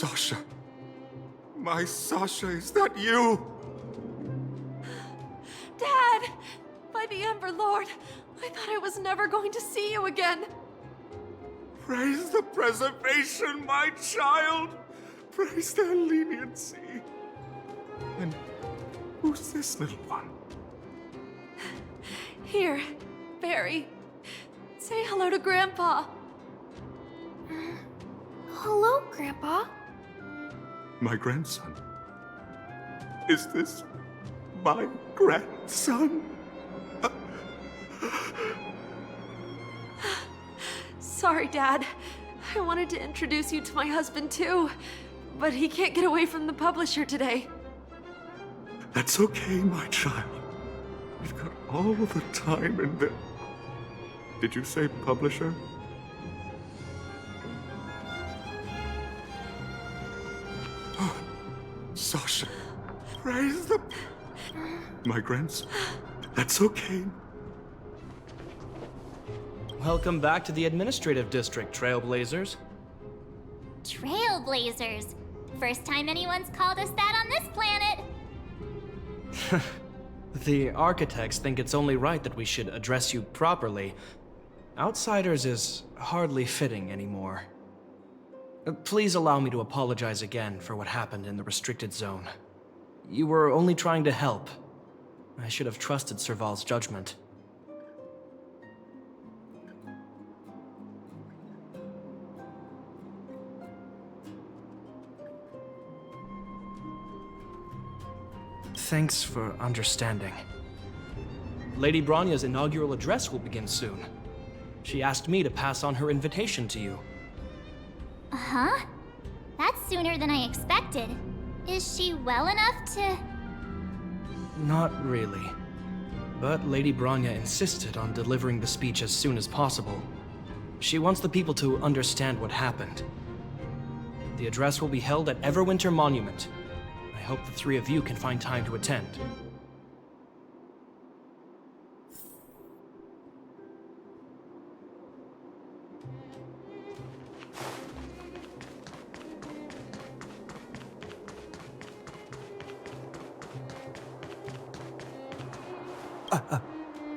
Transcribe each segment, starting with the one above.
Sasha. My Sasha, is that you? Dad! By the Ember Lord, I thought I was never going to see you again. Praise the preservation, my child. Praise their leniency. And who's this little one? Here, Barry. Say hello to Grandpa. Hello, Grandpa. My grandson. Is this my grandson? Sorry, Dad. I wanted to introduce you to my husband, too. But he can't get away from the publisher today. That's okay, my child. We've got all the time in the... Did you say publisher? Sasha, praise the... My grandson. That's okay. Welcome back to the Administrative District, Trailblazers. Trailblazers. First time anyone's called us that on this planet. The architects think it's only right that we should address you properly. Outsiders is hardly fitting anymore. Please allow me to apologize again for what happened in the restricted zone. You were only trying to help. I should have trusted Serval's judgment. Thanks for understanding. Lady Bronya's inaugural address will begin soon. She asked me to pass on her invitation to you. Huh? That's sooner than I expected. Is she well enough to... Not really. But Lady Bronya insisted on delivering the speech as soon as possible. She wants the people to understand what happened. The address will be held at Everwinter Monument. I hope the three of you can find time to attend.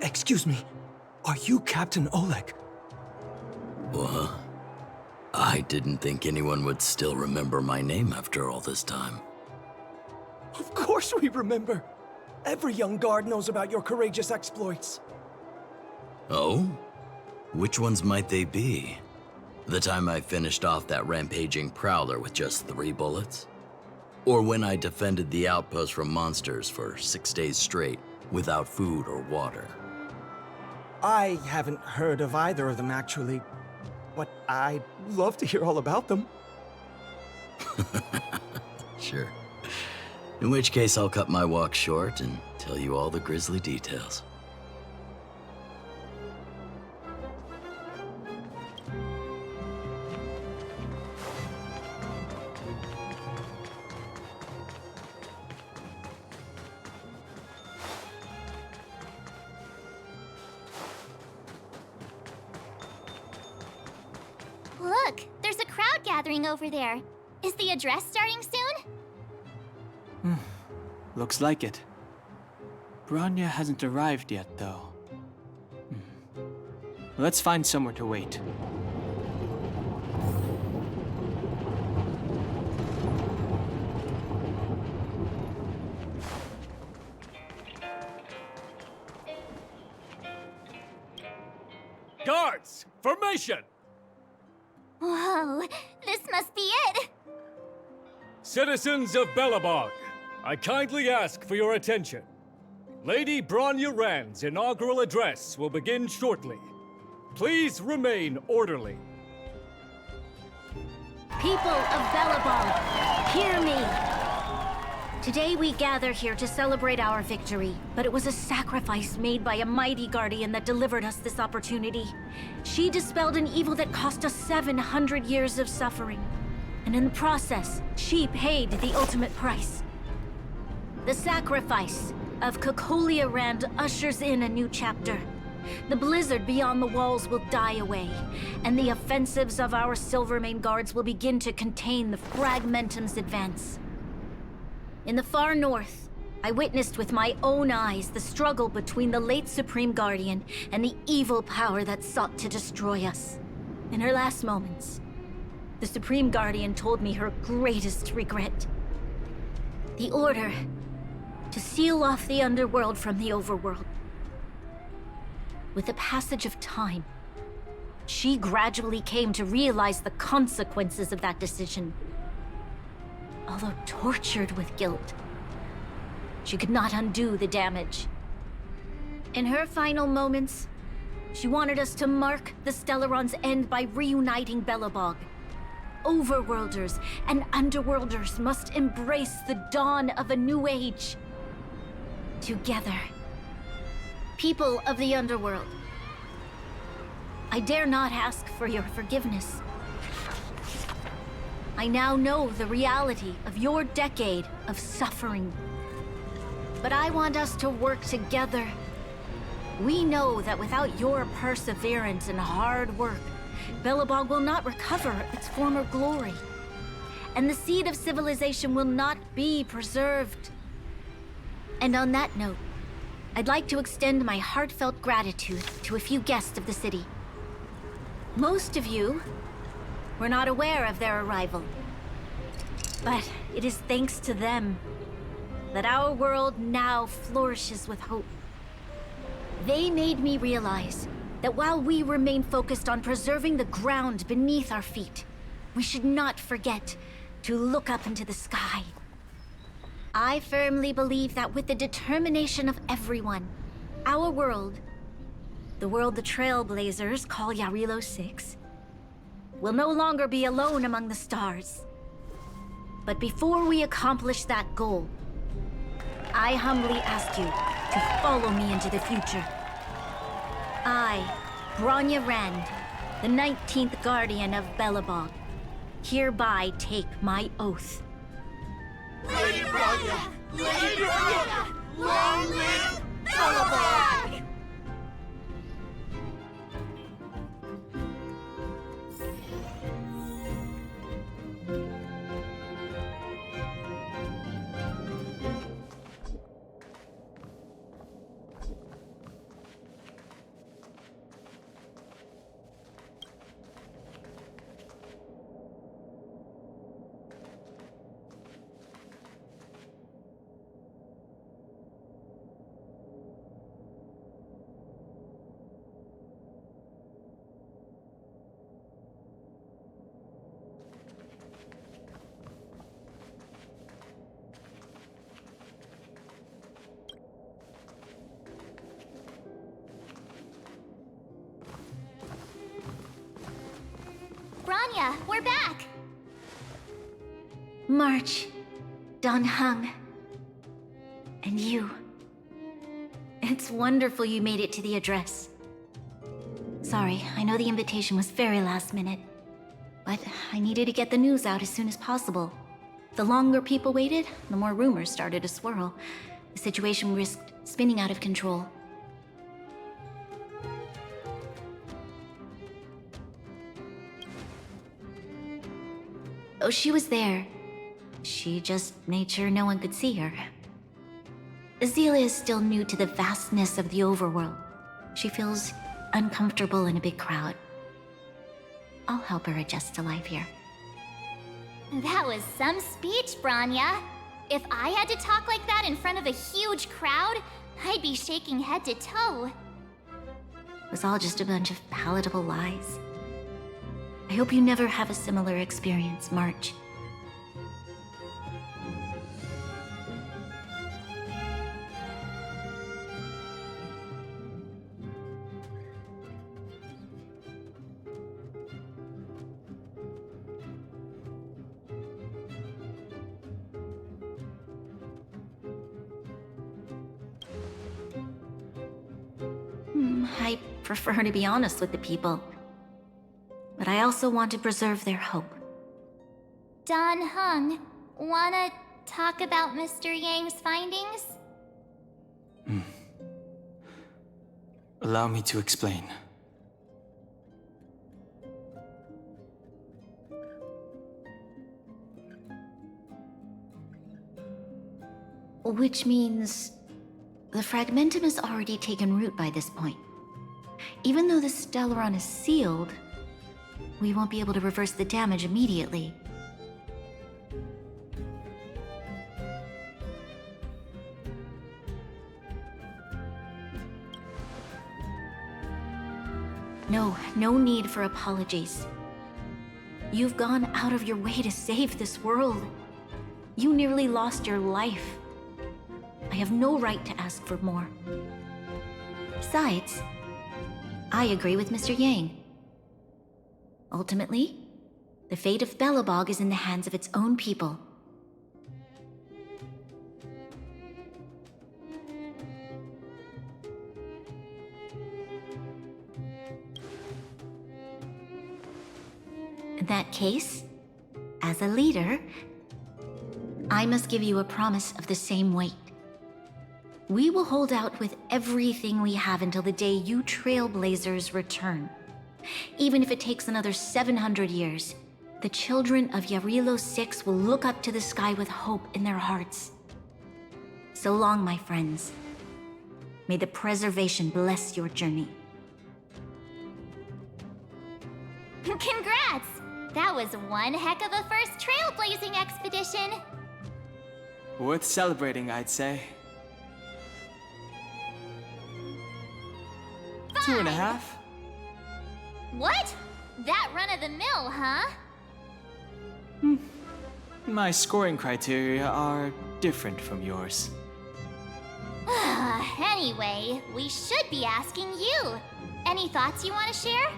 Excuse me. Are you Captain Oleg? What? I didn't think anyone would still remember my name after all this time. Of course we remember. Every young guard knows about your courageous exploits. Oh? Which ones might they be? The time I finished off that rampaging prowler with just 3 bullets? Or when I defended the outpost from monsters for 6 days straight without food or water? I haven't heard of either of them, actually. But I'd love to hear all about them. Sure. In which case, I'll cut my walk short and tell you all the grisly details. Look, there's a crowd gathering over there. Is the address starting soon? Looks like it. Bronya hasn't arrived yet, though. Let's find somewhere to wait. Guards, formation! Whoa, this must be it! Citizens of Belobog, I kindly ask for your attention. Lady Bronya Rand's inaugural address will begin shortly. Please remain orderly. People of Belobog, hear me! Today we gather here to celebrate our victory, but it was a sacrifice made by a mighty guardian that delivered us this opportunity. She dispelled an evil that cost us 700 years of suffering. And in the process, she paid the ultimate price. The sacrifice of Kokolia Rand ushers in a new chapter. the blizzard beyond the walls will die away, and the offensives of our Silvermane guards will begin to contain the Fragmentum's advance. In the far north, I witnessed with my own eyes the struggle between the late Supreme Guardian and the evil power that sought to destroy us. In her last moments, the Supreme Guardian told me her greatest regret. The order to seal off the underworld from the overworld. With the passage of time, she gradually came to realize the consequences of that decision. Although tortured with guilt, she could not undo the damage. In her final moments, she wanted us to mark the Stellaron's end by reuniting Belobog. Overworlders and Underworlders must embrace the dawn of a new age. Together. People of the Underworld, I dare not ask for your forgiveness. I now know the reality of your decade of suffering. But I want us to work together. We know that without your perseverance and hard work, Belobog will not recover its former glory. And the seed of civilization will not be preserved. And on that note, I'd like to extend my heartfelt gratitude to a few guests of the city. Most of you were not aware of their arrival. But it is thanks to them that our world now flourishes with hope. They made me realize that while we remain focused on preserving the ground beneath our feet, we should not forget to look up into the sky. I firmly believe that with the determination of everyone, our world, the world the Trailblazers call Yarilo 6, will no longer be alone among the stars. But before we accomplish that goal, I humbly ask you to follow me into the future. I, Bronya Rand, the 19th Guardian of Belobog, hereby take my oath. Lady Bronya! Lady Bronya! Long live Belobog! Bronya, we're back! March, Don Hung, and you. It's wonderful you made it to the address. Sorry, I know the invitation was very last minute, but I needed to get the news out as soon as possible. The longer people waited, the more rumors started to swirl. The situation risked spinning out of control. Oh, she was there. She just made sure no one could see her. Azela is still new to the vastness of the overworld. She feels uncomfortable in a big crowd. I'll help her adjust to life here. That was some speech, Bronya. If I had to talk like that in front of a huge crowd, I'd be shaking head to toe. It was all just a bunch of palatable lies. I hope you never have a similar experience, March. I prefer to be honest with the people. But I also want to preserve their hope. Don Hung, wanna talk about Mr. Yang's findings? Allow me to explain. Which means the fragmentum has already taken root by this point. Even though the Stellaron is sealed, we won't be able to reverse the damage immediately. No need for apologies. You've gone out of your way to save this world. You nearly lost your life. I have no right to ask for more. Besides, I agree with Mr. Yang. Ultimately, the fate of Belobog is in the hands of its own people. In that case, as a leader, I must give you a promise of the same weight. We will hold out with everything we have until the day you Trailblazers return. Even if it takes another 700 years, the children of Yarilo 6 will look up to the sky with hope in their hearts. So long, my friends. May the preservation bless your journey. Congrats! That was one heck of a first trailblazing expedition. Worth celebrating, I'd say. 2.5? What? That run of the mill, huh? My scoring criteria are different from yours. Anyway, we should be asking you. Any thoughts you want to share?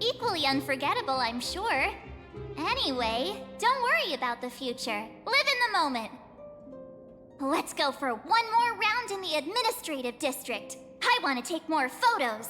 Equally unforgettable, I'm sure. Anyway, don't worry about the future. Live in the moment. Let's go for one more round in the administrative district. I want to take more photos.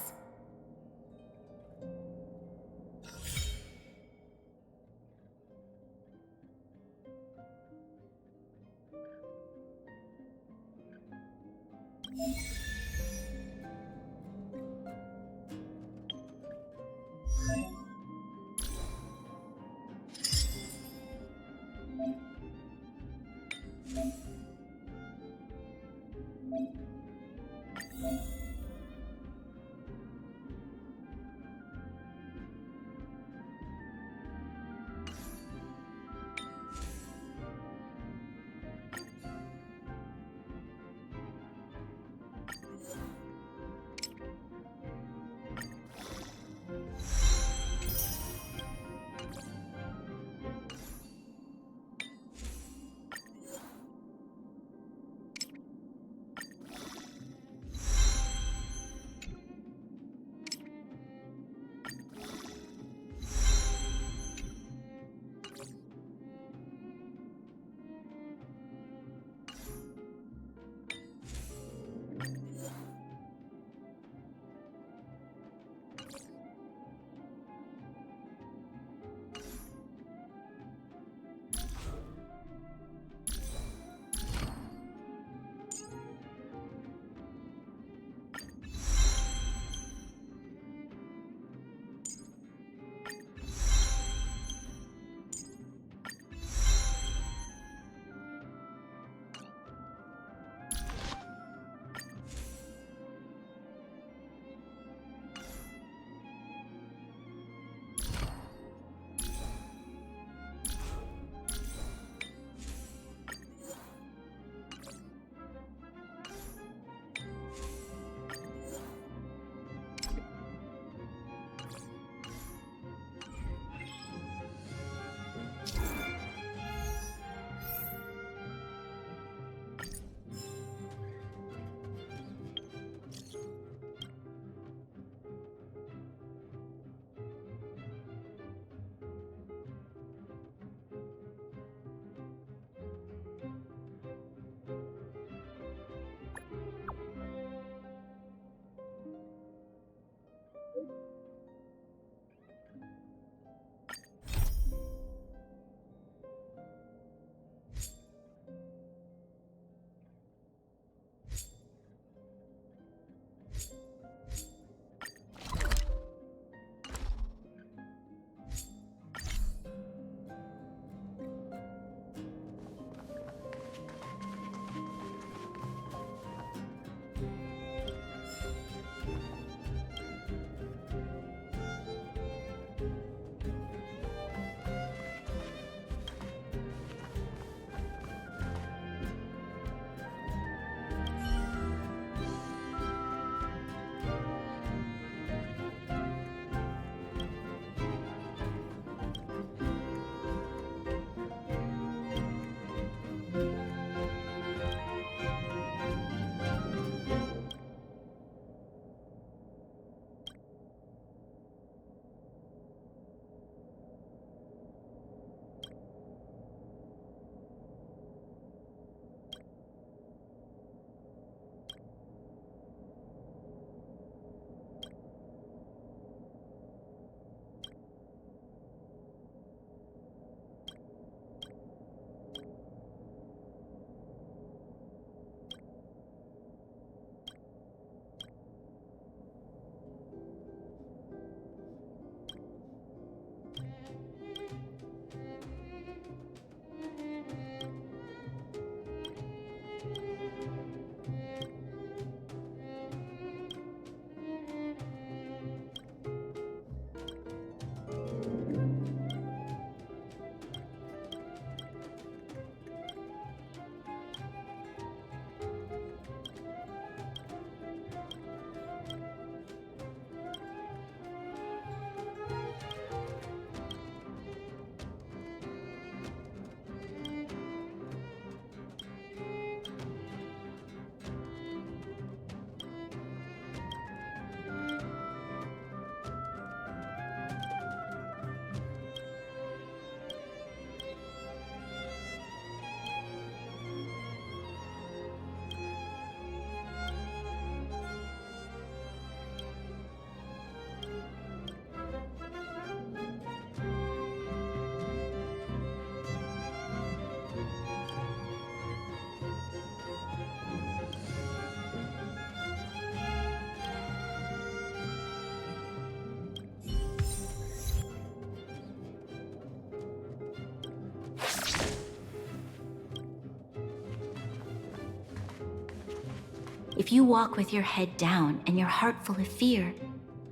If you walk with your head down and your heart full of fear,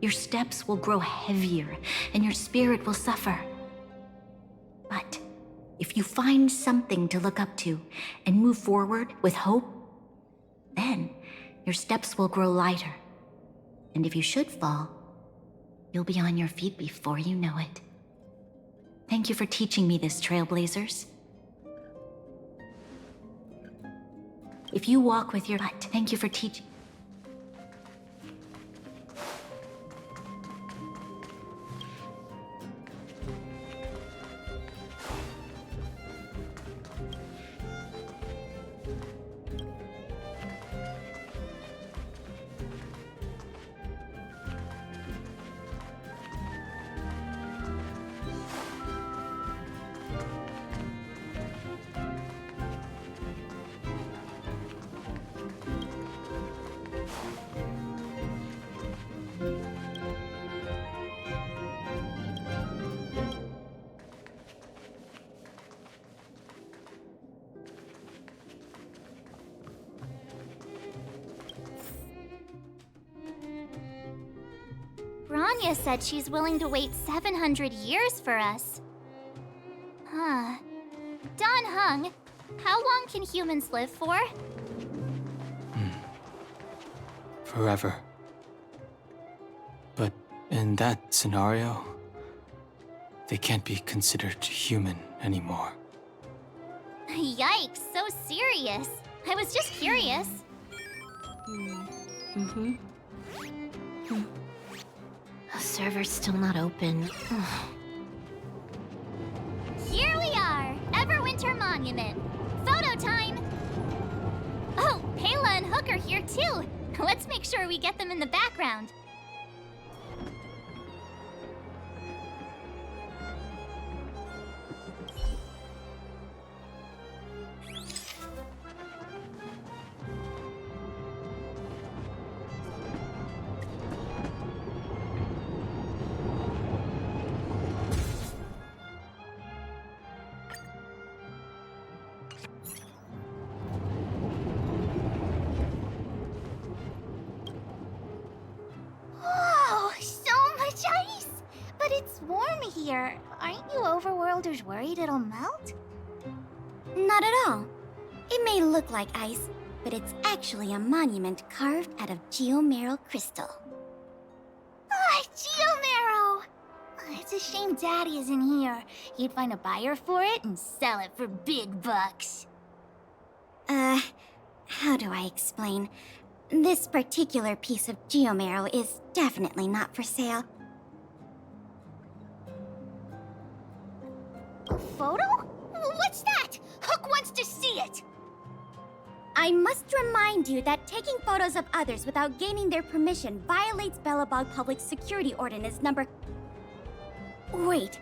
your steps will grow heavier and your spirit will suffer. But if you find something to look up to and move forward with hope, then your steps will grow lighter. And if you should fall, you'll be on your feet before you know it. Thank you for teaching me this, Trailblazers. If you walk with your butt, thank you for teaching. Bronya said she's willing to wait 700 years for us. Huh. Don Hung, how long can humans live for? Forever. But in that scenario, they can't be considered human anymore. Yikes, so serious. I was just curious. The server's still not open. Here we are, Everwinter Monument. Photo time! Oh, Pela and Hook are here too. Let's make sure we get them in the background. Whoa, so much ice! But it's warm here. Aren't you overworlders worried it'll melt? Not at all. It may look like ice, but it's actually a monument carved out of geomeral crystal. Ah, Geomarrow! It's a shame Daddy isn't here. He'd find a buyer for it and sell it for big bucks. How do I explain? This particular piece of geomarrow is definitely not for sale. A photo? What's that? Hook wants to see it! I must remind you that taking photos of others without gaining their permission violates Belobog Public Security Ordinance number... Wait,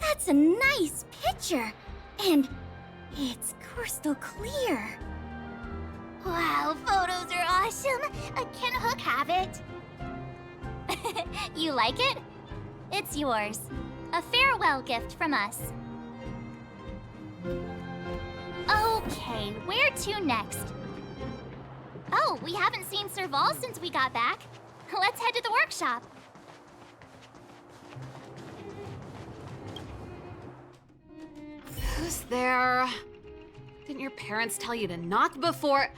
that's a nice picture! And it's crystal clear. Wow, photos are awesome! Can Hook have it? You like it? It's yours. A farewell gift from us. Okay, where to next? Oh, we haven't seen Serval since we got back. Let's head to the workshop. Who's there? Didn't your parents tell you to knock before?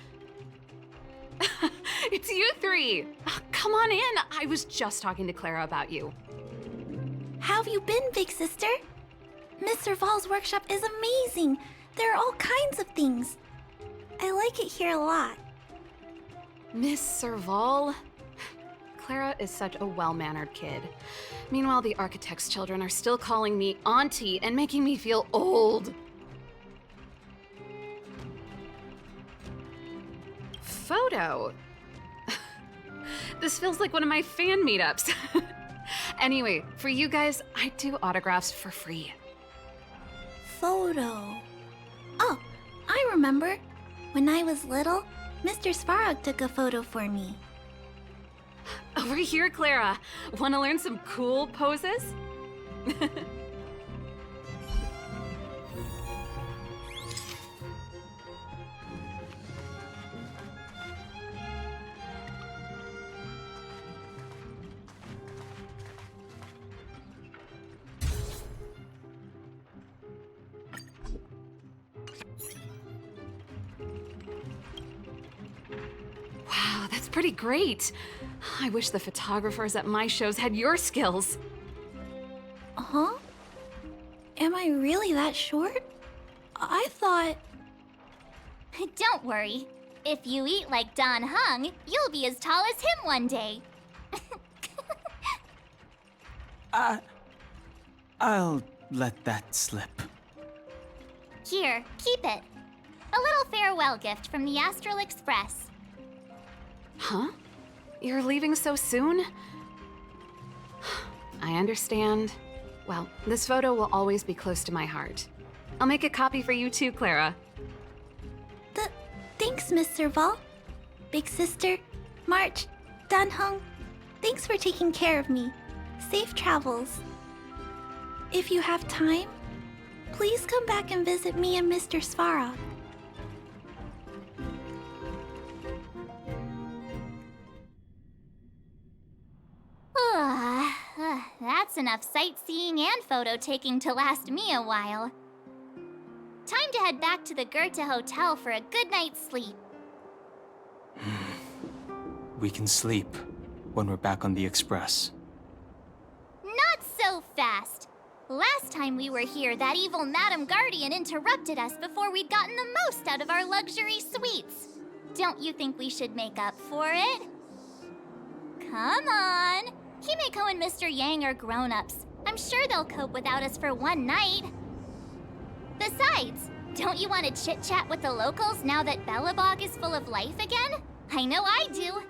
It's you three! Come on in! I was just talking to Clara about you. How have you been, big sister? Miss Serval's workshop is amazing. There are all kinds of things. I like it here a lot. Miss Serval? Clara is such a well-mannered kid. Meanwhile, the architect's children are still calling me auntie and making me feel old. Photo? This feels like one of my fan meetups. Anyway, for you guys, I do autographs for free. Photo. Oh, I remember. When I was little, Mr. Svarog took a photo for me. Over here, Clara. Want to learn some cool poses? That's pretty great. I wish the photographers at my shows had your skills. Huh? Am I really that short? I thought... Don't worry. If you eat like Don Hung, you'll be as tall as him one day. I'll let that slip. Here, keep it. A little farewell gift from the Astral Express. Huh? You're leaving so soon? I understand. Well, this photo will always be close to my heart. I'll make a copy for you too, Clara. Thanks, Miss Serval. Big Sister, March, Dan Hung, thanks for taking care of me. Safe travels. If you have time, please come back and visit me and Mr. Svarog. That's enough sightseeing and photo taking to last me a while. Time to head back to the Goethe Hotel for a good night's sleep. We can sleep when we're back on the Express. Not so fast. Last time we were here, that evil Madam Guardian interrupted us before we'd gotten the most out of our luxury suites. Don't you think we should make up for it? Come on. Himeko and Mr. Yang are grown-ups. I'm sure they'll cope without us for one night. Besides, don't you want to chit-chat with the locals now that Belobog is full of life again? I know I do.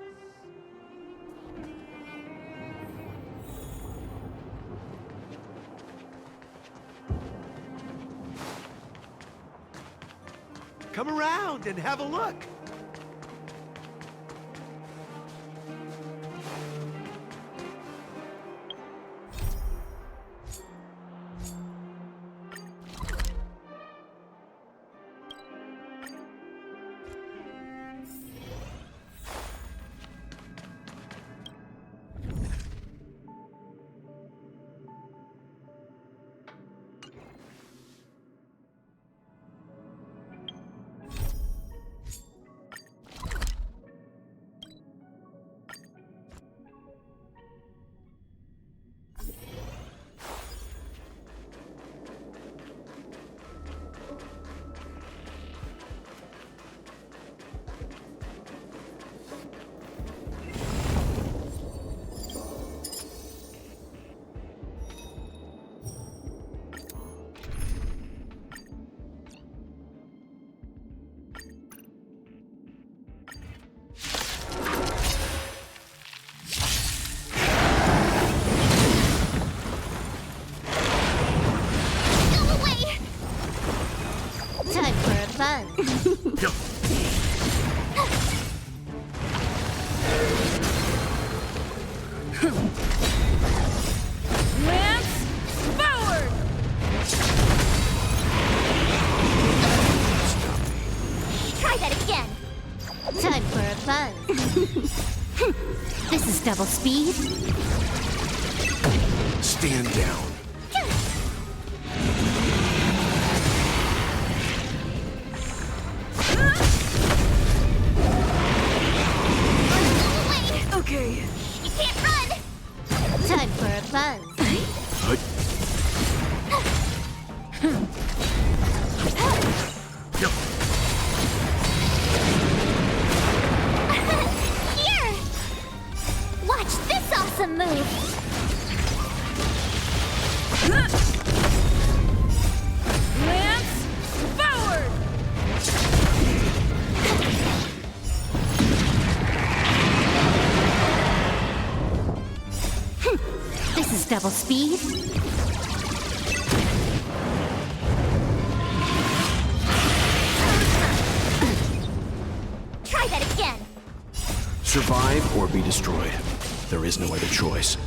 Come around and have a look. This is double speed. Stand down. Okay. You can't run! Time for a buzz. Here! Watch this awesome move! Lance forward! This is double speed. Try that again! Survive or be destroyed. There is no other choice.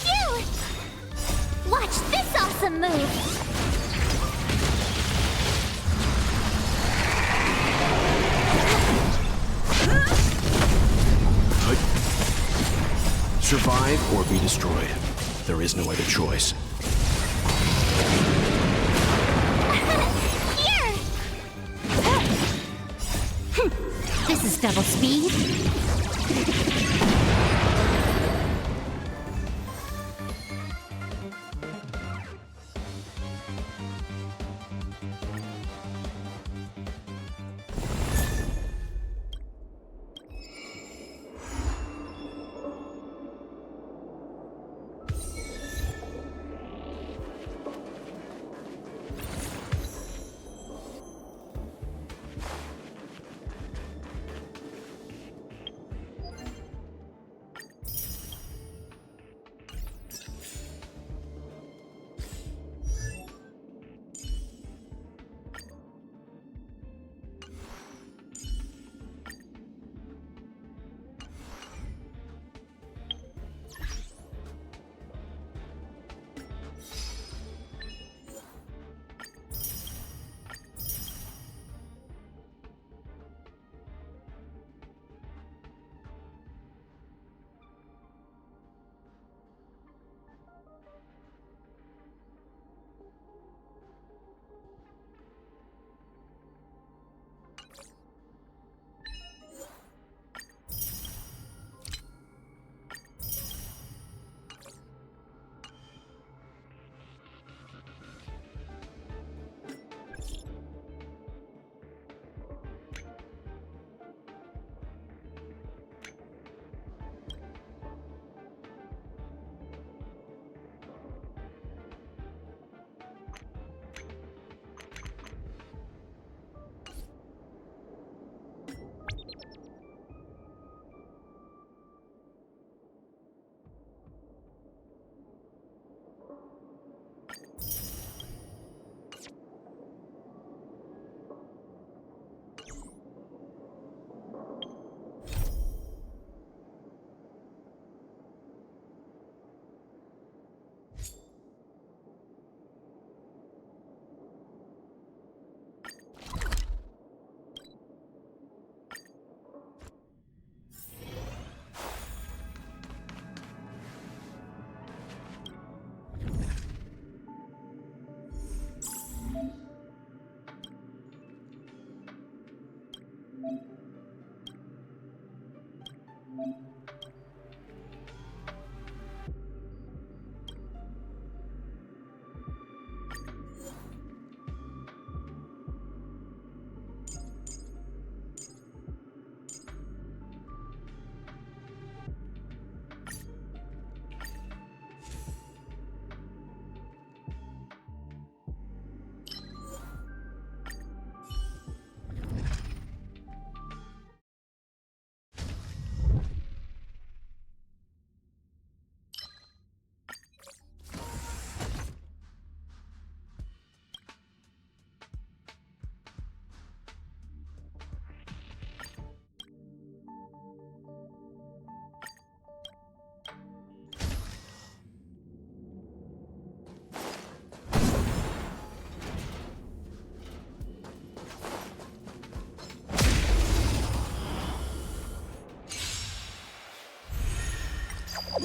Cute! Watch this awesome move! Survive or be destroyed. There is no other choice. Here! This is double speed.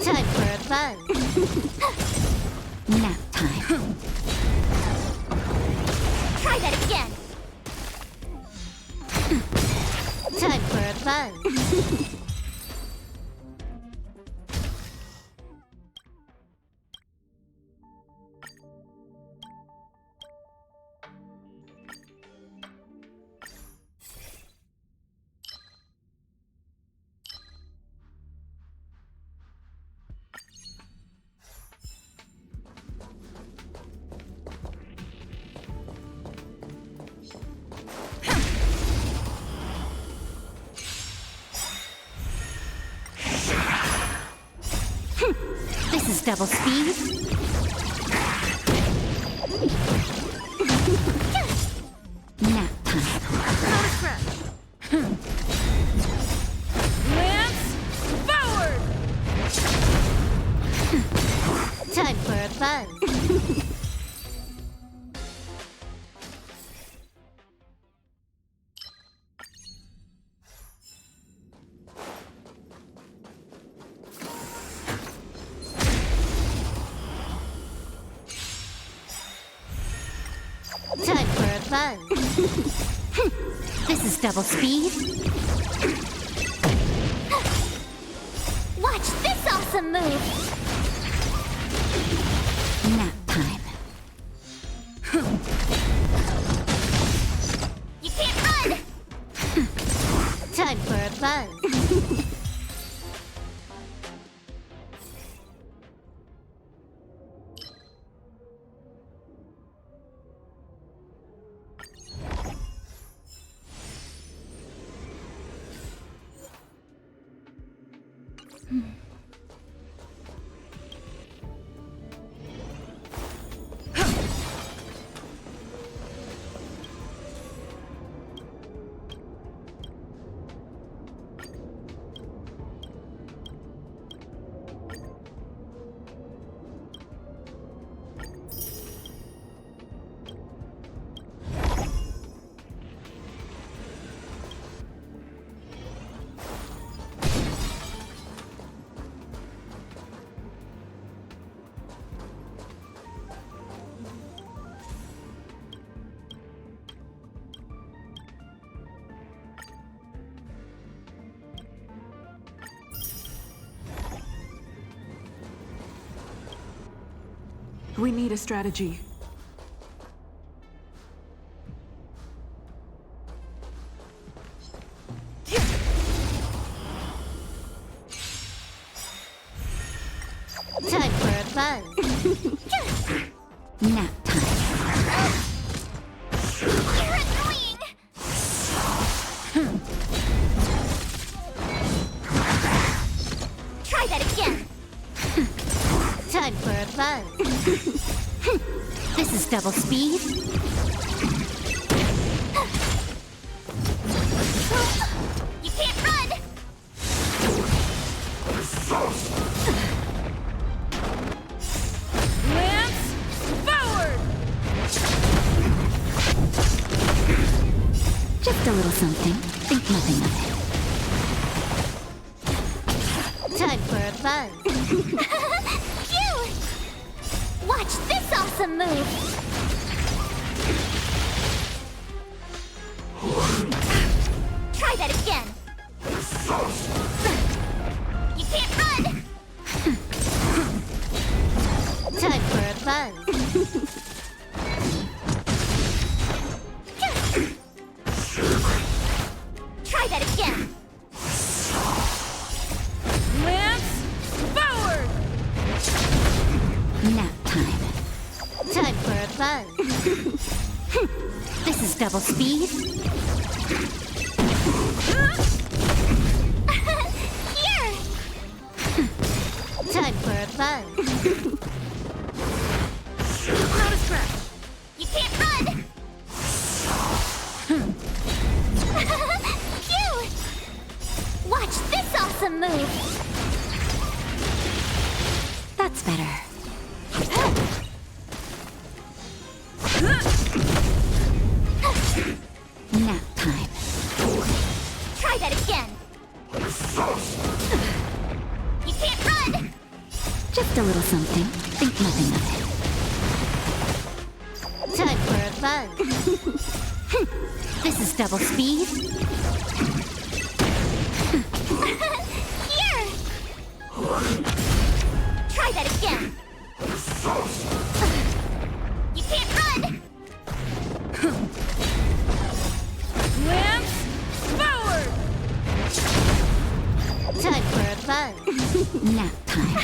Time for a buzz. Nap time. Try that again. Time for a buzz. This is double speed. Nap time. Lance forward! Time for a buzz. buzz. This is double speed. Watch this awesome move! Nap time. You can't run! Time for a buzz. We need a strategy. Time for a buzz. Nap time. You're annoying! Try that again! Time for a buzz. This is double speed. You can't run! Lance, forward! Just a little something. Think nothing of it. Time for a buzz. Phew! Watch this awesome move! Try that again! You can't run! Time for a buzz. Try that again! Lance, forward! Nap time. Time for a buzz. This is double speed. Here! Time for a buzz. Not a scratch. You can't run! Phew! Watch this awesome move! That's better. Nap time. Try that again! You can't run! Just a little something. Think nothing of it. Time for a buzz. This is double speed. Here! Try that again! You can't run! Lance, forward! Time for a buzz. Nap time.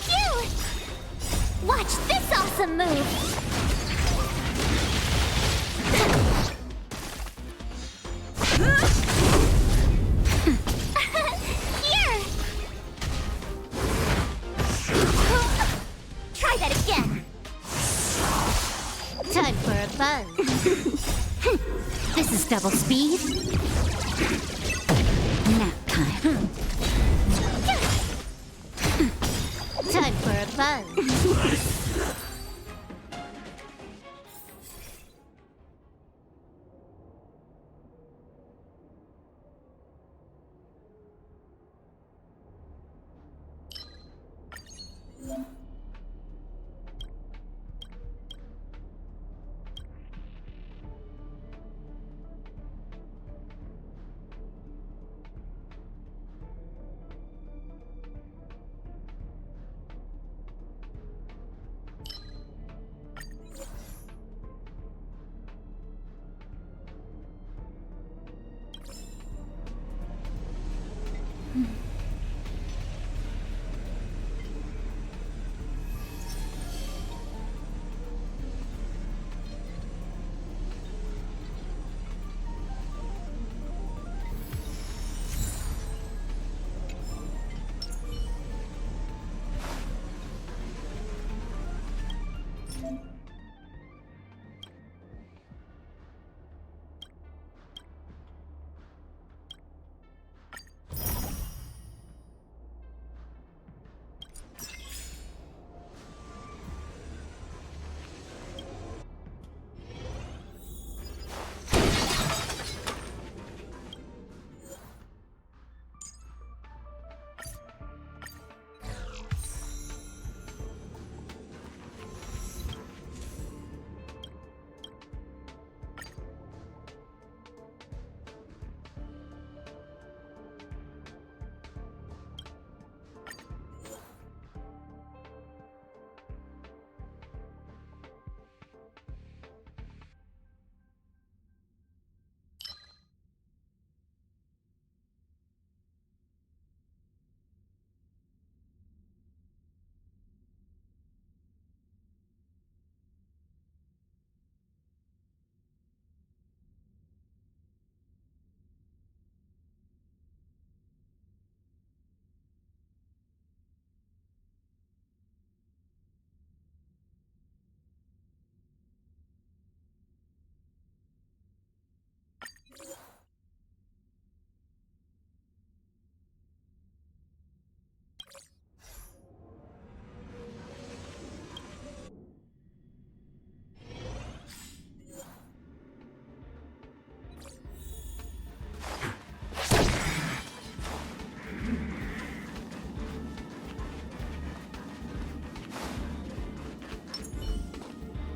Phew! Watch this awesome move! Here! Try that again! Time for a buzz. This is double speed. Nap time. Time for a buzz.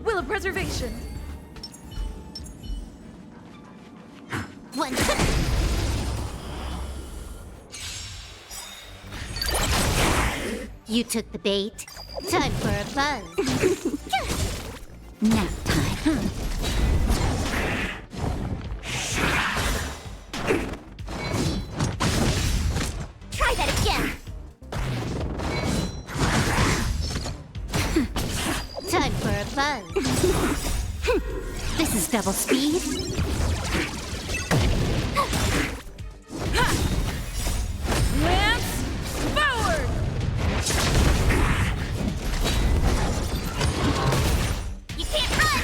Will of preservation. One. You took the bait. Time for a buzz. Nap time, huh? Try that again. Time for a buzz. This is double speed. Lance, forward! You can't run!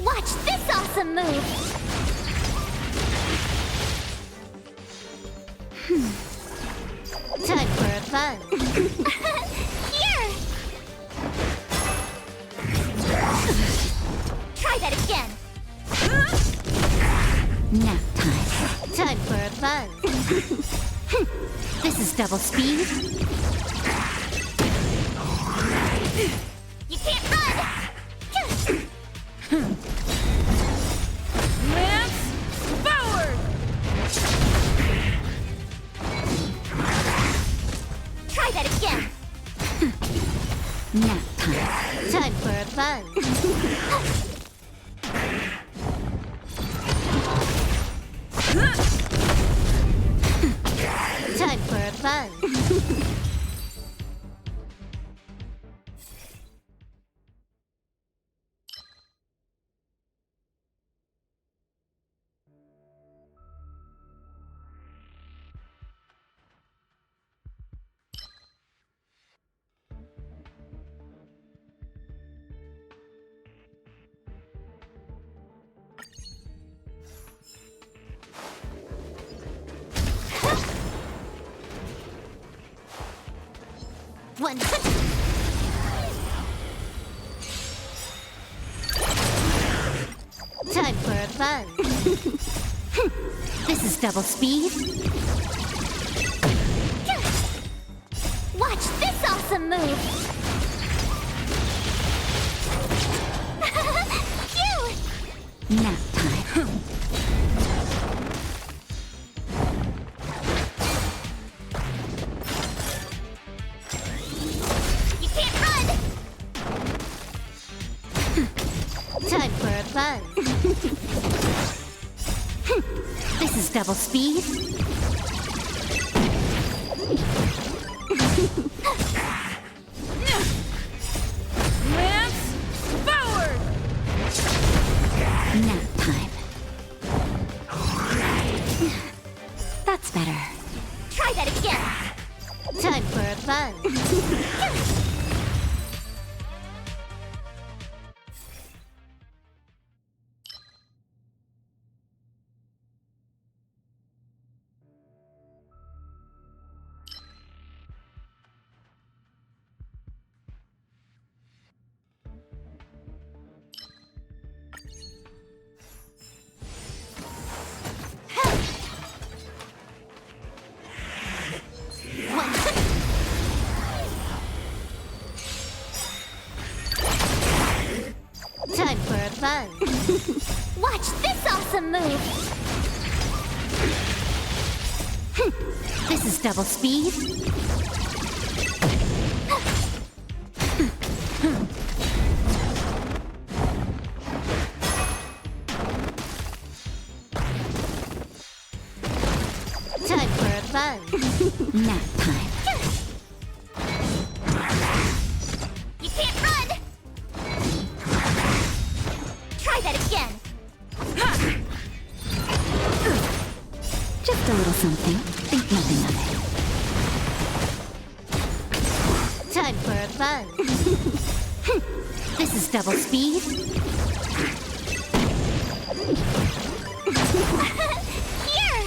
Watch this awesome move! Time for a buzz. Here! Try that again. Nap time. Time for a buzz. This is double speed. You can't run! Lance, forward! Try that again. Nap time. Time for a buzz. Time for a buzz. One. Time for a buzz. This is double speed. Watch this awesome move. Phew! Nap time. Time for a buzz. This is double speed. Time for a buzz. Time for a buzz. Watch this awesome move! This is double speed. Time for a buzz. Nap time. You can't run! Try that again. Just a little something. Think nothing of it. Time for a buzz. This is double speed. Here!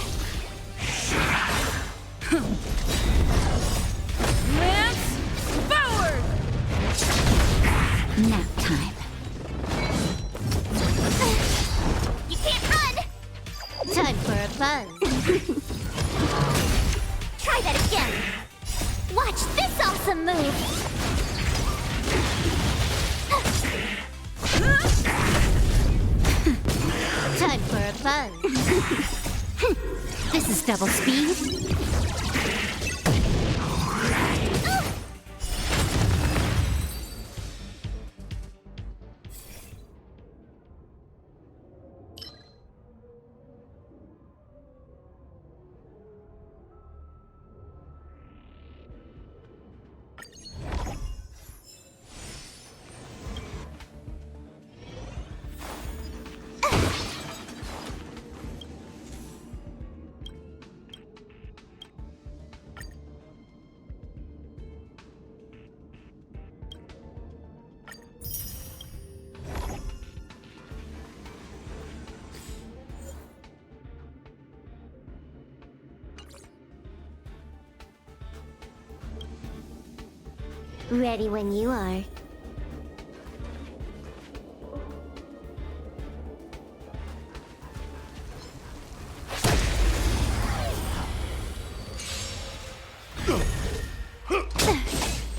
Lance, forward! Nap time. You can't run! Time for a buzz. Try that again. Watch this awesome move. Time for a buzz. This is double speed. Ready when you are.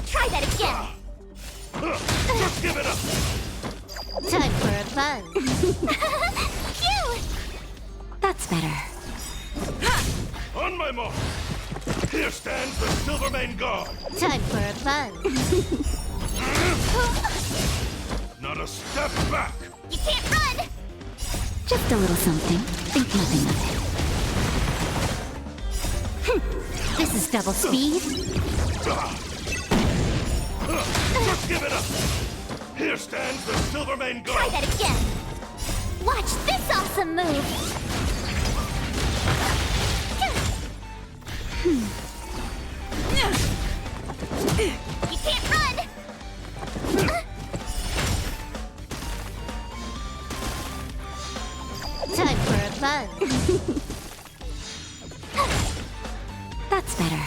Try that again. Just give it up. Time for a buzz. Phew! That's better. On my mark. Here stands the Silvermane Guard. Time for a buzz. Not a step back. You can't run! Just a little something. Think nothing of it. This is double speed. Just give it up. Here stands the Silvermane Guard. Try that again. Watch this awesome move. You can't run! Time for a buzz. That's better.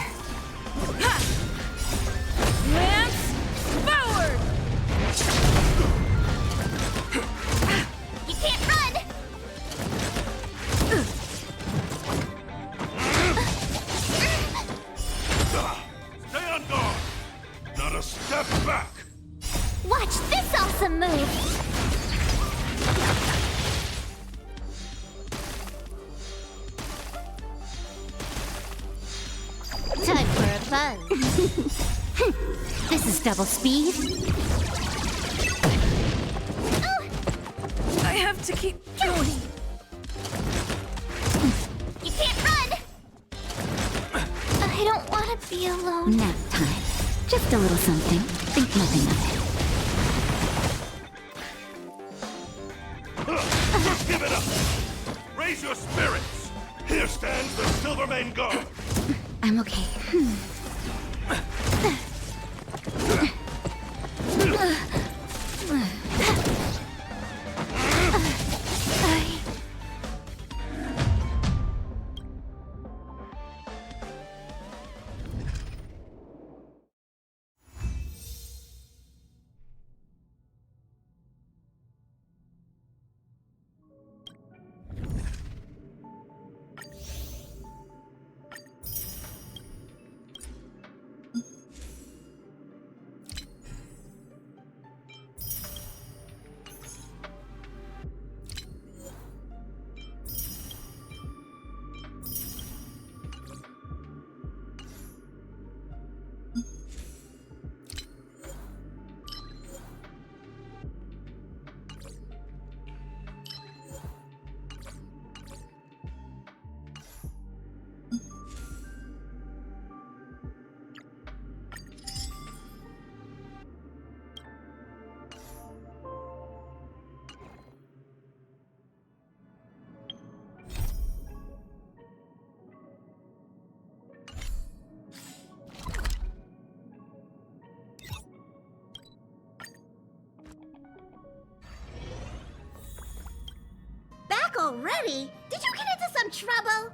Lance, forward! You can't run! Stay on guard. Not a step back. Watch this awesome move! Time for a buzz. This is double speed. I have to keep going. You can't run! I don't want to be alone. Nap time. Just a little something. Think nothing of it. Just give it up. Raise your spirits. Here stands the Silvermane Guard. I'm okay. Already? Did you get into some trouble?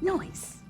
Noise.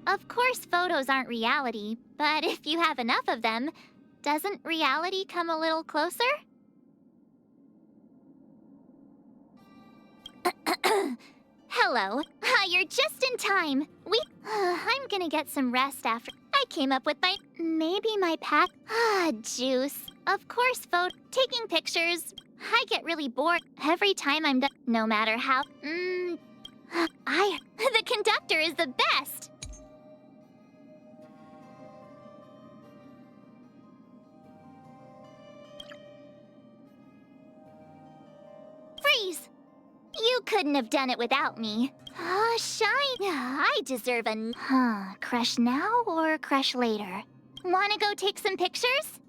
Of course, photos aren't reality, but if you have enough of them, doesn't reality come a little closer? Hello. You're just in time. I'm gonna get some rest after I came up with maybe my pack. Juice. Of course, taking pictures. I get really bored every time I'm done. No matter how. The conductor is the best. Freeze! You couldn't have done it without me. Shine. I deserve a crush now or crush later. Wanna go take some pictures?